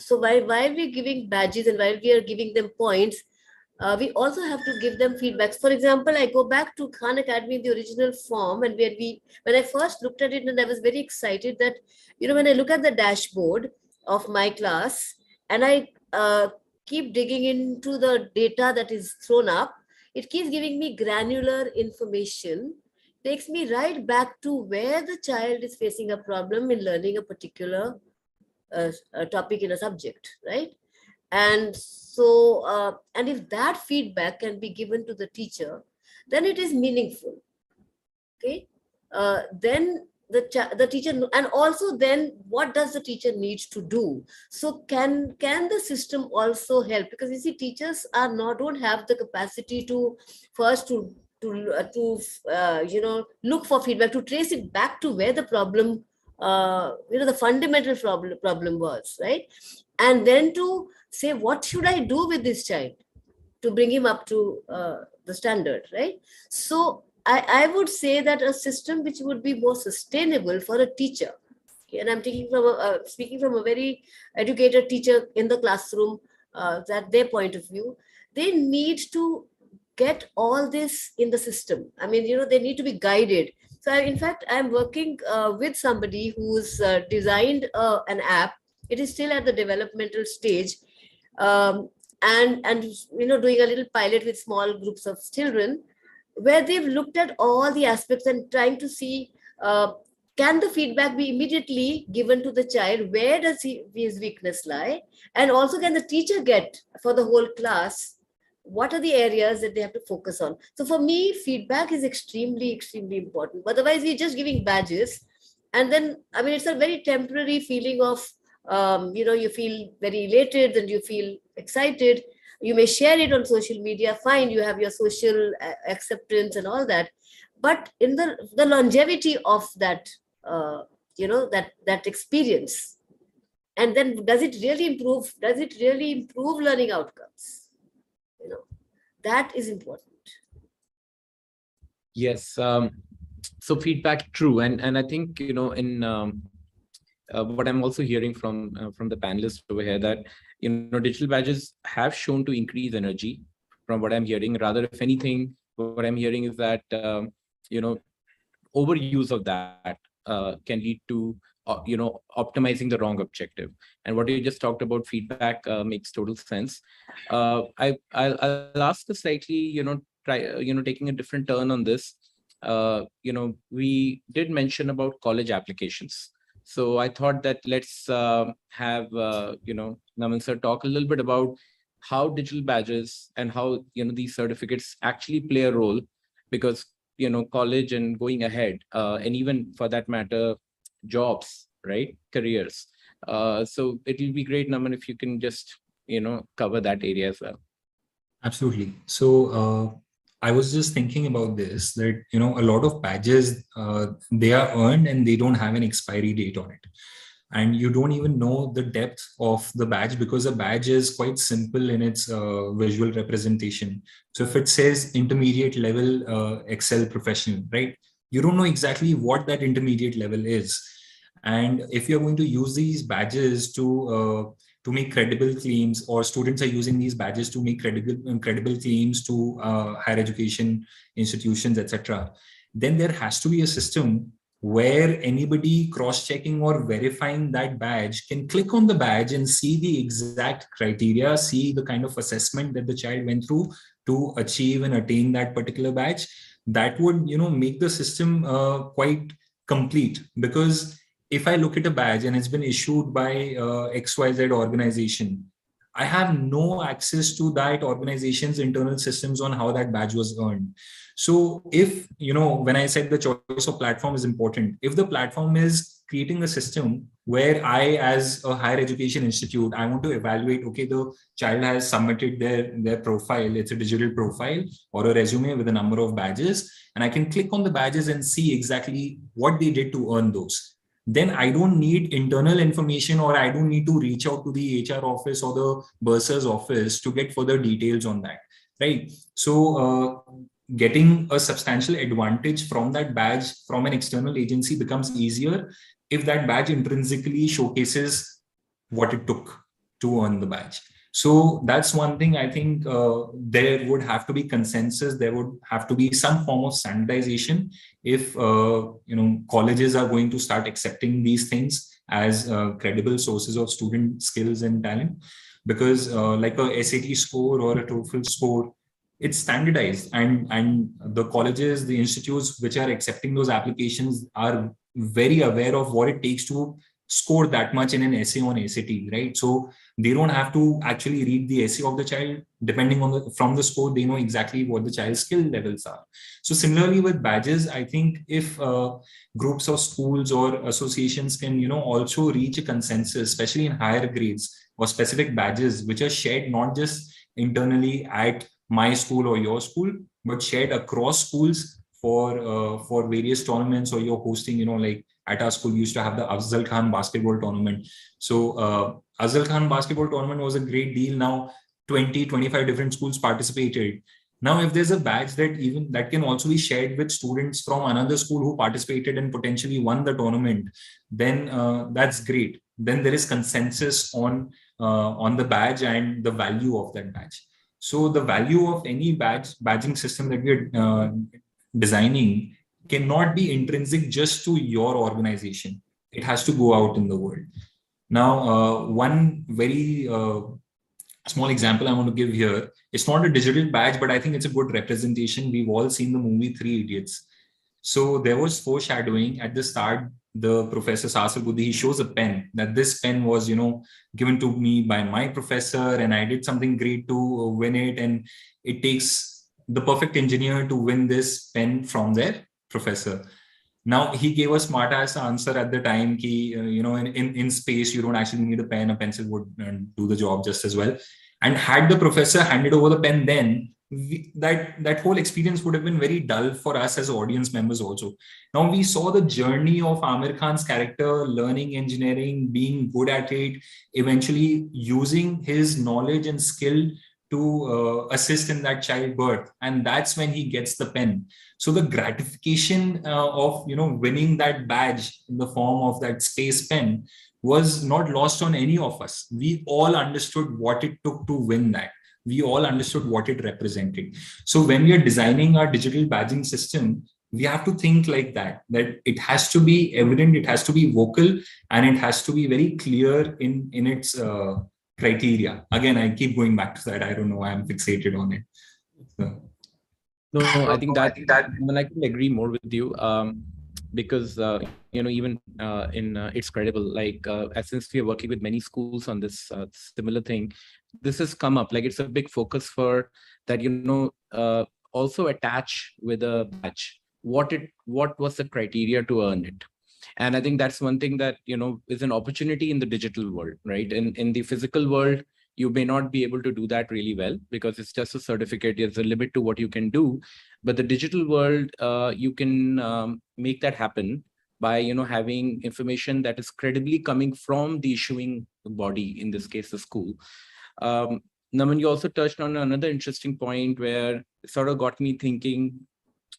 So while we're giving badges and while we are giving them points, we also have to give them feedbacks. For example, I go back to Khan Academy in the original form, and when I first looked at it, and I was very excited that, when I look at the dashboard of my class and I keep digging into the data that is thrown up, it keeps giving me granular information, takes me right back to where the child is facing a problem in learning a particular topic in a subject, right? And so, and if that feedback can be given to the teacher, then it is meaningful. Okay, then the teacher, and also then what does the teacher need to do? So can the system also help? Because you see, teachers are don't have the capacity to first to look for feedback, to trace it back to where the problem, the fundamental problem was, right? And then to say, what should I do with this child to bring him up to the standard, right? So I would say that a system which would be more sustainable for a teacher, and I'm speaking from a very educated teacher in the classroom, that their point of view, they need to get all this in the system. I mean, they need to be guided. So in fact, I'm working with somebody who's designed an app. It is still at the developmental stage, and doing a little pilot with small groups of children, where they've looked at all the aspects and trying to see, can the feedback be immediately given to the child? Where does his weakness lie? And also, can the teacher get for the whole class, what are the areas that they have to focus on? So for me, feedback is extremely, extremely important. Otherwise, we're just giving badges. And then, I mean, it's a very temporary feeling of, you feel very elated and you feel excited. You may share it on social media, fine, you have your social acceptance and all that. But in the longevity of that, that experience, and then does it really improve learning outcomes? That is important. Yes. So feedback, true. And I think, in what I'm also hearing from the panelists over here, that, digital badges have shown to increase energy from what I'm hearing. Rather, if anything, what I'm hearing is that, overuse of that can lead to, optimizing the wrong objective. And what you just talked about, feedback, makes total sense. I'll ask a slightly, taking a different turn on this. We did mention about college applications. So I thought that let's have, Naman sir talk a little bit about how digital badges and how, these certificates actually play a role, because, college and going ahead, and even for that matter, jobs, right? Careers. So it will be great, Naman, if you can just, cover that area as well. Absolutely. So I was just thinking about this, that, a lot of badges, they are earned and they don't have an expiry date on it. And you don't even know the depth of the badge, because a badge is quite simple in its visual representation. So if it says intermediate level Excel professional, right? You don't know exactly what that intermediate level is. And if you're going to use these badges to make credible claims, or students are using these badges to make credible claims to higher education institutions, etc., then there has to be a system where anybody cross-checking or verifying that badge can click on the badge and see the exact criteria, see the kind of assessment that the child went through to achieve and attain that particular badge. That would, make the system quite complete. Because if I look at a badge and it's been issued by XYZ organization, I have no access to that organization's internal systems on how that badge was earned. So if, when I said the choice of platform is important, if the platform is creating a system where I, as a higher education institute, I want to evaluate, okay, the child has submitted their profile, it's a digital profile or a resume with a number of badges, and I can click on the badges and see exactly what they did to earn those. Then I don't need internal information, or I don't need to reach out to the HR office or the bursar's office to get further details on that, right? So getting a substantial advantage from that badge from an external agency becomes easier if that badge intrinsically showcases what it took to earn the badge. So that's one thing. I think there would have to be consensus. There would have to be some form of standardization if colleges are going to start accepting these things as credible sources of student skills and talent. because like a SAT score or a TOEFL score, it's standardized, and the colleges, the institutes which are accepting those applications are very aware of what it takes to score that much in an essay on SAT, right? So they don't have to actually read the essay of the child. Depending on from the score, they know exactly what the child's skill levels are. So similarly with badges, I think if groups of schools or associations can, also reach a consensus, especially in higher grades or specific badges, which are shared not just internally at my school or your school, but shared across schools for various tournaments, or you're hosting, like at our school, we used to have the Afzal Khan basketball tournament. So Afzal Khan basketball tournament was a great deal. Now 20-25 different schools participated. Now, if there's a badge that can also be shared with students from another school who participated and potentially won the tournament, then that's great. Then there is consensus on the badge and the value of that badge. So the value of any badging system that we're designing cannot be intrinsic just to your organization. It has to go out in the world. Now, one very small example I want to give here. It's not a digital badge, but I think it's a good representation. We've all seen the movie Three Idiots. So there was foreshadowing at the start. The professor Sasar Buddhi, he shows a pen, that this pen was, given to me by my professor, and I did something great to win it. And it takes the perfect engineer to win this pen from their professor. Now, he gave a smart ass answer at the time ki, in space, you don't actually need a pen. A pencil would do the job just as well. And had the professor handed over the pen then, that whole experience would have been very dull for us as audience members also. Now we saw the journey of Amir Khan's character, learning engineering, being good at it, eventually using his knowledge and skill to assist in that childbirth, and that's when he gets the pen. So the gratification of winning that badge in the form of that space pen was not lost on any of us. We all understood what it took to win that. We all understood what it represented. So when we are designing our digital badging system, we have to think like that it has to be evident, it has to be vocal, and it has to be very clear in its criteria. Again, I keep going back to that. I don't know why I'm fixated on it. So. No, I think that I can agree more with you, because even it's credible. Like since we are working with many schools on this similar thing, this has come up. Like it's a big focus for that. Also attach with a badge what was the criteria to earn it. And I think that's one thing that is an opportunity in the digital world, right? In the physical world, you may not be able to do that really well because it's just a certificate. There's a limit to what you can do. But the digital world, you can make that happen by having information that is credibly coming from the issuing body, in this case, the school. Naman, you also touched on another interesting point where it sort of got me thinking,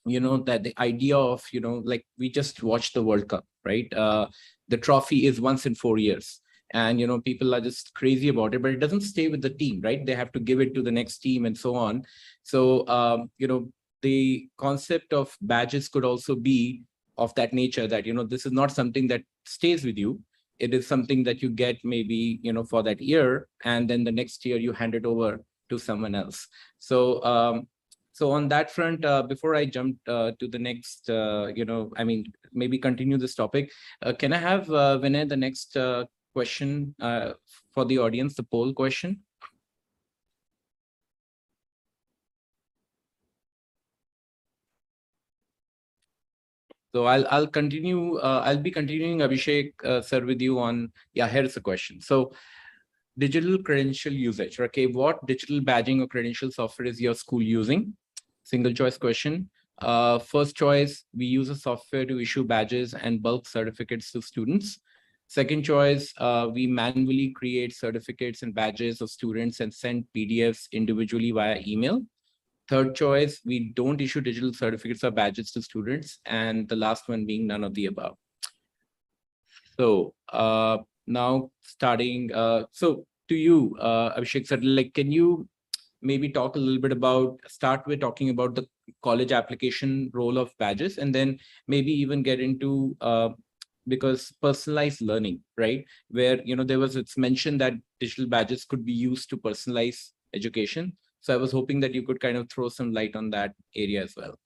that the idea of, like we just watched the World Cup, right? The trophy is once in 4 years. And, people are just crazy about it, but it doesn't stay with the team, right? They have to give it to the next team and so on. So, the concept of badges could also be of that nature that, this is not something that stays with you. It is something that you get maybe, for that year, and then the next year you hand it over to someone else. So, so on that front, before I jump to the next, maybe continue this topic, can I have Vinay, the next question for the audience, the poll question? So I'll continue. I'll be continuing, Abhishek, sir, with you on. Yeah, here's the question. So, digital credential usage. Okay, what digital badging or credential software is your school using? Single choice question. First choice, we use a software to issue badges and bulk certificates to students. Second choice, we manually create certificates and badges of students and send PDFs individually via email. Third choice, we don't issue digital certificates or badges to students. And the last one being none of the above. So now starting, so to you, Abhishek sir, like, can you maybe talk a little bit about, start with talking about the college application role of badges, and then maybe even get into because personalized learning, right? Where, it's mentioned that digital badges could be used to personalize education. So I was hoping that you could kind of throw some light on that area as well.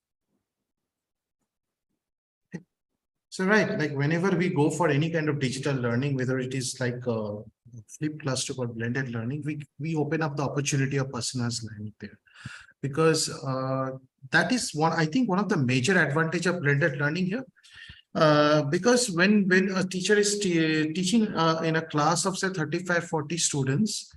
So right, like whenever we go for any kind of digital learning, whether it is like flipped classroom or blended learning, we open up the opportunity of personalized learning there, because that is I think one of the major advantage of blended learning here. Because when a teacher is teaching in a class of say 35-40 students,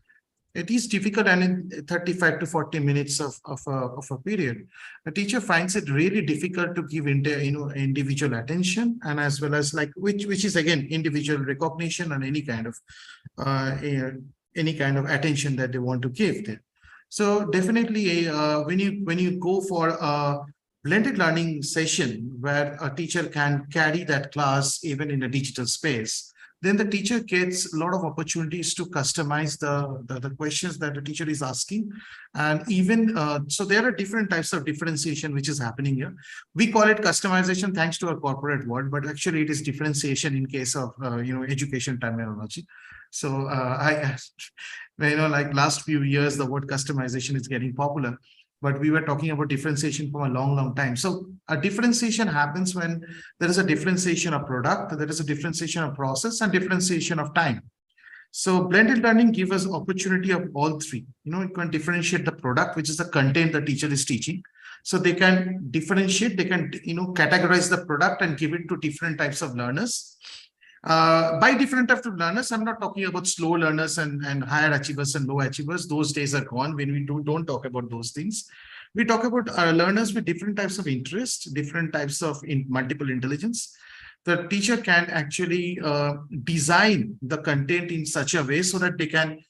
it is difficult, and in 35 to 40 minutes of a period, a teacher finds it really difficult to give individual attention, and as well as like which is again individual recognition and any kind of attention that they want to give there. So definitely when you go for a blended learning session where a teacher can carry that class even in a digital space, then the teacher gets a lot of opportunities to customize the questions that the teacher is asking. And even so there are different types of differentiation which is happening here. We call it customization thanks to our corporate world, but actually it is differentiation in case of education terminology. So like last few years the word customization is getting popular, but we were talking about differentiation for a long time. So a differentiation happens when there is a differentiation of product, there is a differentiation of process, and differentiation of time. So blended learning gives us opportunity of all three. You can differentiate the product, which is the content the teacher is teaching. So they can differentiate, they can categorize the product and give it to different types of learners. By different types of learners, I'm not talking about slow learners and higher achievers and low achievers. Those days are gone when we don't talk about those things. We talk about learners with different types of interest, different types of multiple intelligence. The teacher can actually design the content in such a way so that they can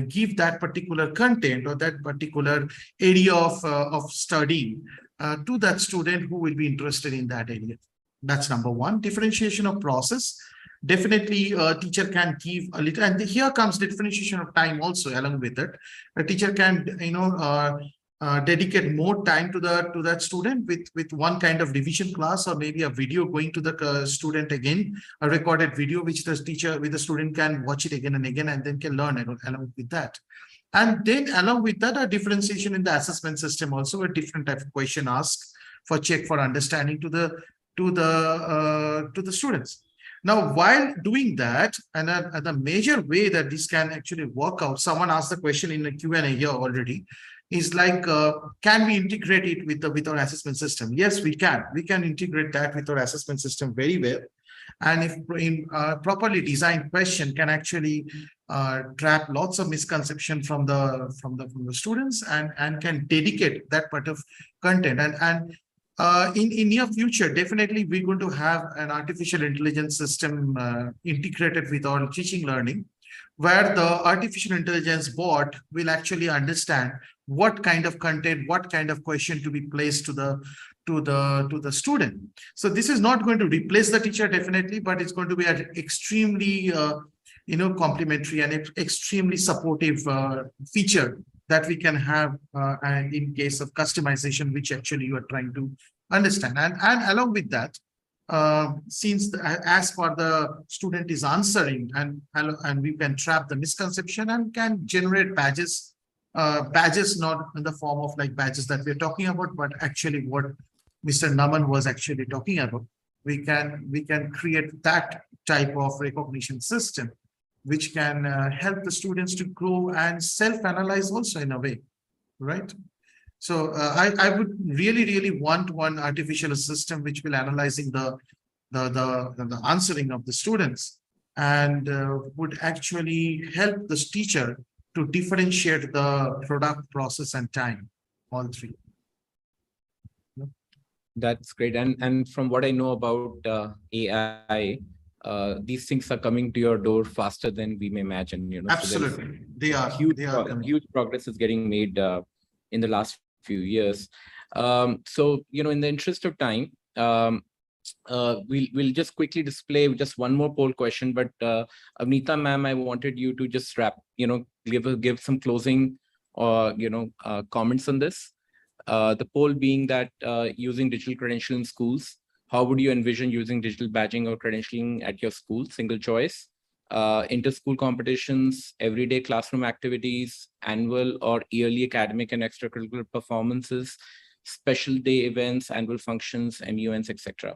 give that particular content or that particular area of study to that student who will be interested in that area. That's number one. Differentiation of process. Definitely a teacher can give a little, and here comes differentiation of time also along with it. A teacher can dedicate more time to that student with one kind of revision class, or maybe a video going to the student again, a recorded video which the student can watch it again and again, and then can learn along with that. And then along with that, a differentiation in the assessment system also, a different type of question asked for check for understanding to the students. Now, while doing that, and the major way that this can actually work out, someone asked the question in the Q&A here already, is like, can we integrate it with our assessment system? Yes, we can. We can integrate that with our assessment system very well. And if in properly designed question can actually trap lots of misconception from the students and can dedicate that part of content. And in near future, definitely we're going to have an artificial intelligence system integrated with our teaching learning, where the artificial intelligence bot will actually understand what kind of content, what kind of question to be placed to the student. So this is not going to replace the teacher definitely, but it's going to be an extremely complementary and extremely supportive feature that we can have in case of customization, which actually you are trying to understand. And along with that, since as for the student is answering, and we can trap the misconception and can generate badges, not in the form of like badges that we're talking about, but actually what Mr. Naman was actually talking about. We can create that type of recognition system, which can help the students to grow and self-analyze also in a way, right? So I would really want one artificial system which will analyzing the answering of the students, and would actually help the teacher to differentiate the product, process, and time, all three. That's great. And from what I know about AI, these things are coming to your door faster than we may imagine. Absolutely, So they are. Huge progress is getting made in the last few years. So in the interest of time, we'll just quickly display just one more poll question. But Avnita ma'am, I wanted you to just give some closing comments on this. The poll being that using digital credential in schools, How would you envision using digital badging or credentialing at your school? Single choice. Inter-school competitions, everyday classroom activities, annual or yearly academic and extracurricular performances, special day events, annual functions, MUNs, etc.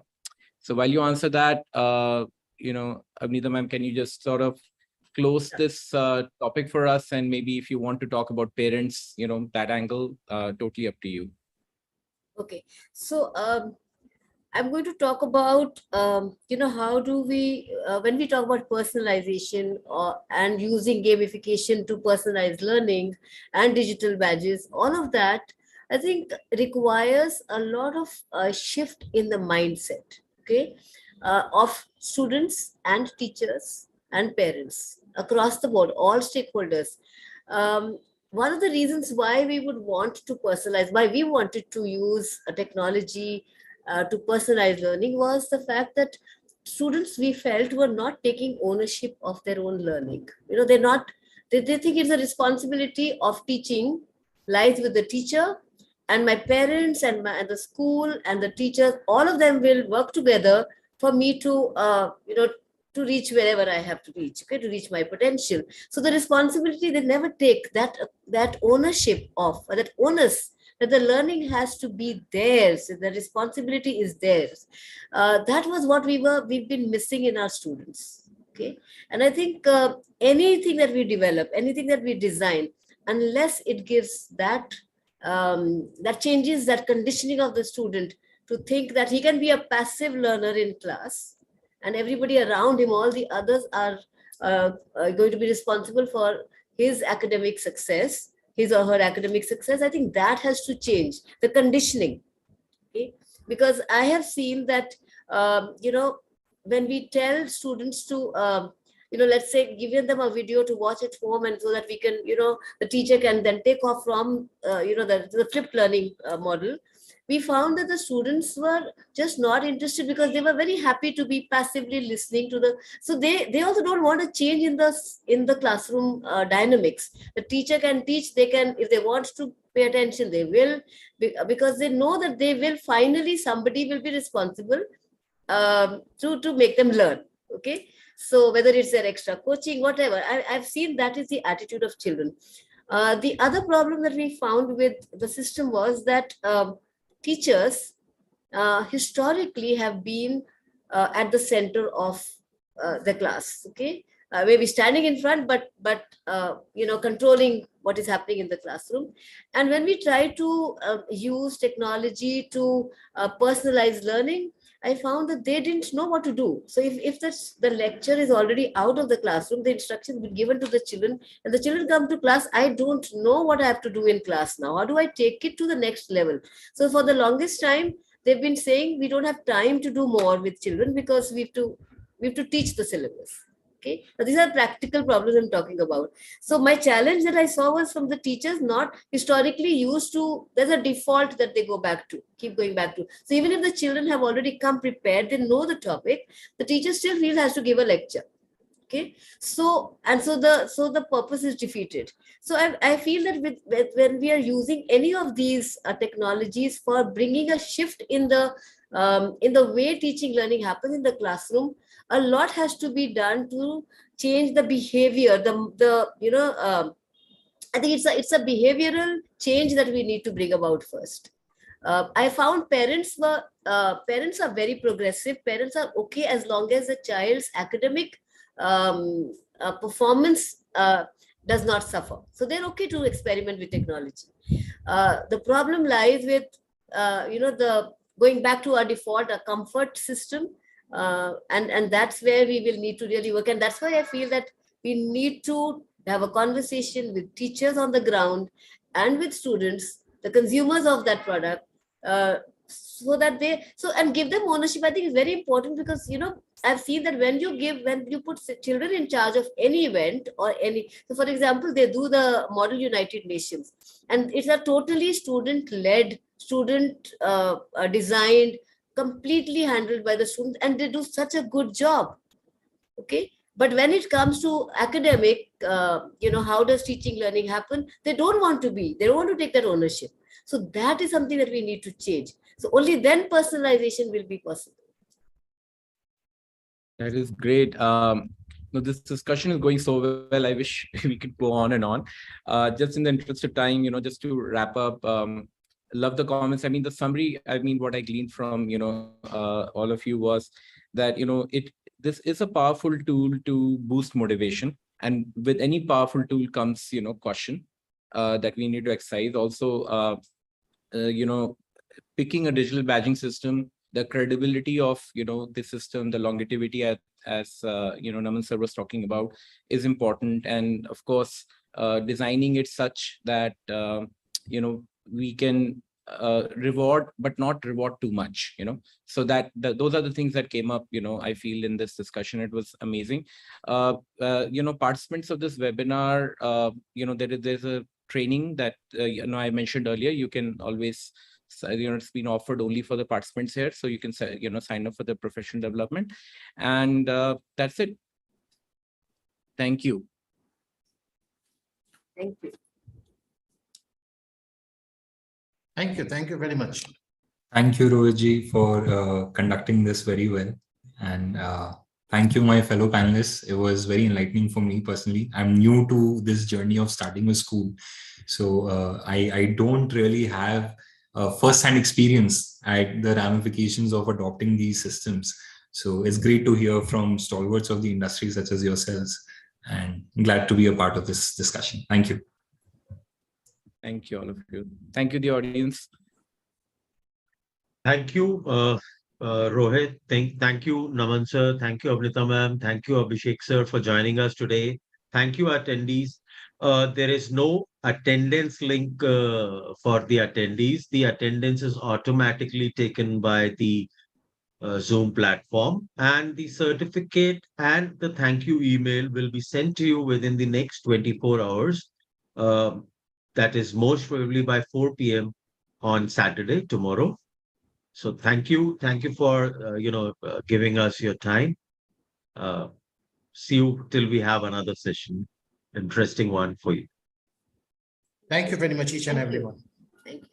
So while you answer that, Avnita ma'am, can you just sort of close this topic for us? And maybe if you want to talk about parents, that angle, totally up to you. Okay. So I'm going to talk about, how do we, when we talk about personalization and using gamification to personalize learning and digital badges, all of that, I think requires a lot of shift in the mindset, okay, of students and teachers and parents across the board, all stakeholders. One of the reasons why we would want to personalize, why we wanted to use a technology to personalize learning was the fact that students we felt were not taking ownership of their own learning. They think it's a responsibility of teaching lies with the teacher, and my parents and the school and the teachers, all of them will work together for me to, to reach wherever I have to reach, okay, to reach my potential. So the responsibility, they never take that ownership of, or that onus, that the learning has to be theirs, the responsibility is theirs. That was what we've been missing in our students. Okay, and I think anything that we develop, anything that we design, unless it gives that that changes that conditioning of the student to think that he can be a passive learner in class, and everybody around him, all the others are going to be responsible for his academic success, his or her academic success. I think that has to change the conditioning. Okay? Because I have seen that, when we tell students to, let's say, giving them a video to watch at home, and so that we can, the teacher can then take off from, the flipped learning model. We found that the students were just not interested because they were very happy to be passively listening to so they also don't want to change in the classroom dynamics. The teacher can teach, they can, if they want to pay attention, they will, because they know that they will finally, somebody will be responsible to make them learn. Okay. So whether it's their extra coaching, whatever, I've seen that is the attitude of children. The other problem that we found with the system was that teachers historically have been at the center of the class. Okay, maybe standing in front, but controlling what is happening in the classroom. And when we try to use technology to personalize learning, I found that they didn't know what to do. So if the lecture is already out of the classroom, the instructions been given to the children, and the children come to class, I don't know what I have to do in class now. How do I take it to the next level? So for the longest time, they've been saying we don't have time to do more with children because we have to teach the syllabus. Okay, so these are practical problems I'm talking about. So my challenge that I saw was from the teachers, not historically used to, there's a default that they keep going back to. So even if the children have already come prepared, they know the topic, the teacher still feels has to give a lecture. Okay, so the purpose is defeated. So I feel that when we are using any of these technologies for bringing a shift in the way teaching learning happens in the classroom, a lot has to be done to change the behavior. I think it's a behavioral change that we need to bring about first. I found parents are very progressive. Parents are okay as long as the child's academic performance does not suffer. So they're okay to experiment with technology. The problem lies with the going back to our default, a comfort system, and that's where we will need to really work. And that's why I feel that we need to have a conversation with teachers on the ground and with students, the consumers of that product, so that and give them ownership. I think is very important, because I've seen that when you put children in charge of any event or so for example, they do the Model United Nations, and it's a totally student-led, designed, completely handled by the students, and they do such a good job. Okay. But when it comes to academic, how does teaching learning happen? They don't want to take that ownership. So that is something that we need to change. So only then personalization will be possible. That is great. No, this discussion is going so well. I wish we could go on and on. Just in the interest of time, just to wrap up, love the comments. I mean, the summary, I mean, what I gleaned from, all of you was that, this is a powerful tool to boost motivation. And with any powerful tool comes, caution that we need to exercise. Also, picking a digital badging system, the credibility of the system, the longevity as Naman sir was talking about is important, and of course designing it such that we can reward but not reward too much, so that those are the things that came up, I feel, in this discussion. It was amazing. Participants of this webinar, there's a training that I mentioned earlier. You can always, it's been offered only for the participants here, so you can sign up for the professional development, and that's it. Thank you. Thank you. Thank you very much. Thank you, Rohit, for conducting this very well. And thank you, my fellow panelists. It was very enlightening for me personally. I'm new to this journey of starting a school. So I don't really have first-hand experience at the ramifications of adopting these systems. So it's great to hear from stalwarts of the industry such as yourselves, and glad to be a part of this discussion. Thank you. Thank you, all of you. Thank you, the audience. Thank you, Rohit. Thank you, Naman sir. Thank you, Avnita ma'am. Thank you, Abhishek sir, for joining us today. Thank you, attendees. There is no attendance link for the attendees. The attendance is automatically taken by the Zoom platform, and the certificate and the thank you email will be sent to you within the next 24 hours. That is most probably by 4 p.m. on Saturday, tomorrow. So thank you for giving us your time. See you till we have another session, interesting one for you. Thank you very much, each and Thank you. everyone. Thank you.